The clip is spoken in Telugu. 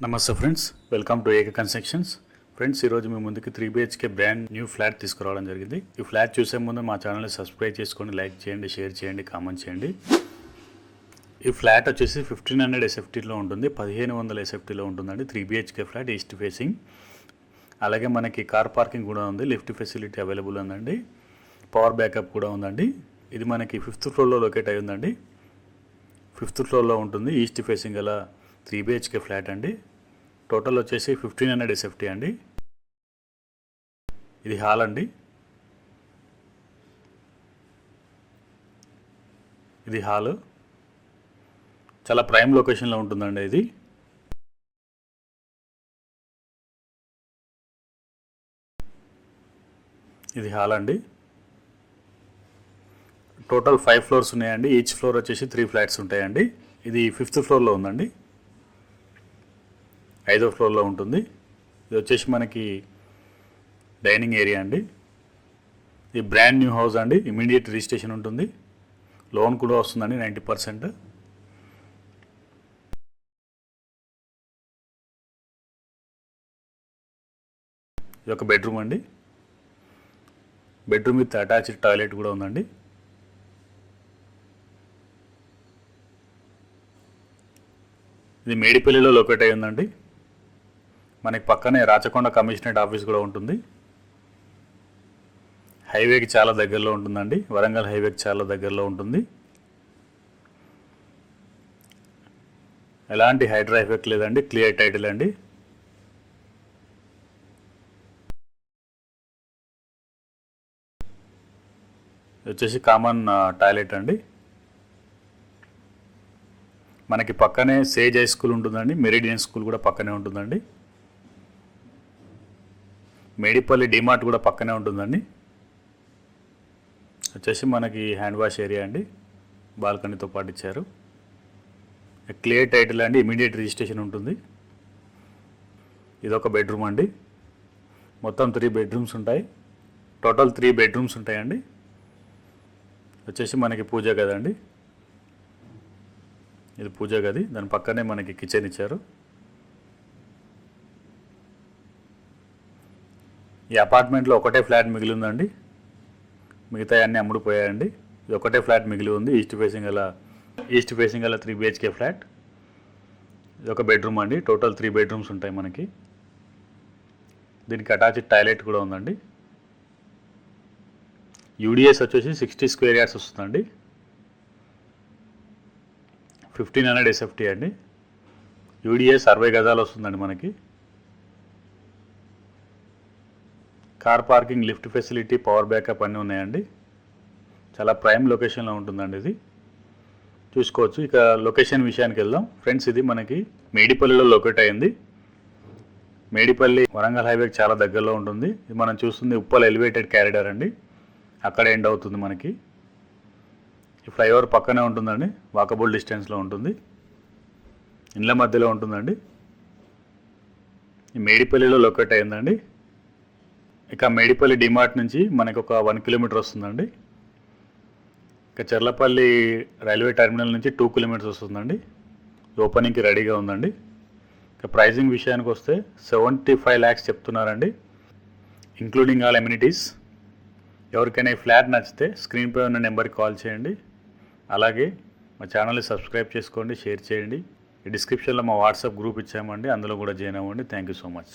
నమస్తే ఫ్రెండ్స్, వెల్కమ్ టు ఏక కన్స్ట్రక్షన్స్. ఫ్రెండ్స్, ఈరోజు మీ ముందుకి 3 BHK బ్రాండ్ న్యూ ఫ్లాట్ తీసుకురావడం జరిగింది. ఈ ఫ్లాట్ చూసే ముందు మా ఛానల్ని సబ్స్క్రైబ్ చేసుకోండి, లైక్ చేయండి, షేర్ చేయండి, కామెంట్ చేయండి. ఈ ఫ్లాట్ వచ్చేసి 1500 SFTలో ఉంటుంది, 1500 SFTలో ఉంటుందండి. 3 BHK ఫ్లాట్, ఈస్ట్ ఫేసింగ్. అలాగే మనకి కార్ పార్కింగ్ కూడా ఉంది, లిఫ్ట్ ఫెసిలిటీ అవైలబుల్ ఉందండి, పవర్ బ్యాకప్ కూడా ఉందండి. ఇది మనకి 5th ఫ్లోర్లో లొకేట్ అయి ఉందండి. 5th ఫ్లోర్లో ఉంటుంది, ఈస్ట్ ఫేసింగ్ గల 3 BHK ఫ్లాట్ అండి. టోటల్ వచ్చేసి 1500 SFT అండి. ఇది హాల్ అండి. ఇది హాల్ చాలా ప్రైమ్ లొకేషన్లో ఉంటుందండి. ఇది హాల్ అండి. టోటల్ 5 ఫ్లోర్స్ ఉన్నాయండి. ఈచ్ ఫ్లోర్ వచ్చేసి 3 ఫ్లాట్స్ ఉంటాయండి. ఇది 5th ఫ్లోర్లో ఉందండి, 5వ ఫ్లోర్లో ఉంటుంది. ఇది వచ్చేసి మనకి డైనింగ్ ఏరియా అండి. ఇది బ్రాండ్ న్యూ హౌస్ అండి, ఇమీడియట్ రిజిస్ట్రేషన్ ఉంటుంది, లోన్ కూడా వస్తుందండి 90%. ఇది ఒక బెడ్రూమ్ అండి. బెడ్రూమ్ విత్ అటాచ్డ్ టాయిలెట్ కూడా ఉందండి. ఇది మేడిపల్లిలో లొకేట్ అయి ఉందండి. మనకి పక్కనే రాచకొండ కమిషనరేట్ ఆఫీస్ కూడా ఉంటుంది. హైవేకి చాలా దగ్గరలో ఉంటుందండి, వరంగల్ హైవేకి చాలా దగ్గరలో ఉంటుంది. ఎలాంటి హైడ్రా ఎఫెక్ట్ లేదండి, క్లియర్ టైటిల్ అండి. వచ్చేసి కామన్ టాయిలెట్ అండి. మనకి పక్కనే సేజ్ హై స్కూల్ ఉంటుందండి, మెరిడియన్ స్కూల్ కూడా పక్కనే ఉంటుందండి. మేడిపల్లి డిమార్ట్ కూడా పక్కనే ఉంటుందండి. వచ్చేసి మనకి హ్యాండ్ వాష్ ఏరియా అండి, బాల్కనీతో పాటు ఇచ్చారు. క్లియర్ టైటిల్ అండి, ఇమీడియట్ రిజిస్ట్రేషన్ ఉంటుంది. ఇదొక బెడ్రూమ్ అండి. మొత్తం 3 బెడ్రూమ్స్ ఉంటాయి. టోటల్ 3 బెడ్రూమ్స్ ఉంటాయండి. వచ్చేసి మనకి పూజ గది అండి. ఇది పూజ గది, దాని పక్కనే మనకి కిచెన్ ఇచ్చారు. ఈ అపార్ట్మెంట్లో ఒకటే ఫ్లాట్ మిగిలి ఉందండి, మిగతా అన్నీ అమ్ముడుపోయాయండి. ఇది ఒకటే ఫ్లాట్ మిగిలి ఉంది, ఈస్ట్ ఫేసింగ్ గల 3 BHK ఫ్లాట్. ఇది ఒక బెడ్రూమ్ అండి. టోటల్ 3 బెడ్రూమ్స్ ఉంటాయి మనకి. దీనికి అటాచ్డ్ టాయిలెట్ కూడా ఉందండి. UDS వచ్చేసి 60 స్క్వేర్ యార్డ్స్ వస్తుందండి. 1500 SFT అండి. UDS 60 గజాలు వస్తుందండి మనకి. Car parking, lift facility, power backup అన్నీ ఉన్నాయండి. చాలా ప్రైమ్ లొకేషన్లో ఉంటుందండి. ఇది చూసుకోవచ్చు. ఇక లొకేషన్ విషయానికి వెళ్దాం ఫ్రెండ్స్. ఇది మనకి మేడిపల్లిలో లొకేట్ అయింది. మేడిపల్లి వరంగల్ హైవేకి చాలా దగ్గరలో ఉంటుంది. ఇది మనం చూస్తుంది ఉప్పల్ ఎలివేటెడ్ క్యారిడార్ అండి, అక్కడ ఎండ్ అవుతుంది మనకి. ఈ ఫ్లైఓవర్ పక్కనే ఉంటుందండి, వాకబుల్ డిస్టెన్స్లో ఉంటుంది, ఇండ్ల మధ్యలో ఉంటుందండి. ఈ మేడిపల్లిలో లొకేట్ అయిందండి. ఇక మేడిపల్లి డిమార్ట్ నుంచి మనకు ఒక 1 కిలోమీటర్ వస్తుందండి. ఇక చెర్లపల్లి రైల్వే టెర్మినల్ నుంచి 2 కిలోమీటర్స్ వస్తుందండి. ఓపెనింగ్కి రెడీగా ఉందండి. ఇక ప్రైజింగ్ విషయానికి వస్తే 75 lakhs చెప్తున్నారండి, ఇంక్లూడింగ్ ఆల్ ఎమ్యూనిటీస్. ఎవరికైనా ఈ ఫ్లాట్ నచ్చితే స్క్రీన్పై ఉన్న నెంబర్కి కాల్ చేయండి. అలాగే మా ఛానల్ని సబ్స్క్రైబ్ చేసుకోండి, షేర్ చేయండి. ఈ డిస్క్రిప్షన్లో మా వాట్సాప్ గ్రూప్ ఇచ్చామండి, అందులో కూడా జాయిన్ అవ్వండి. Thank you so much.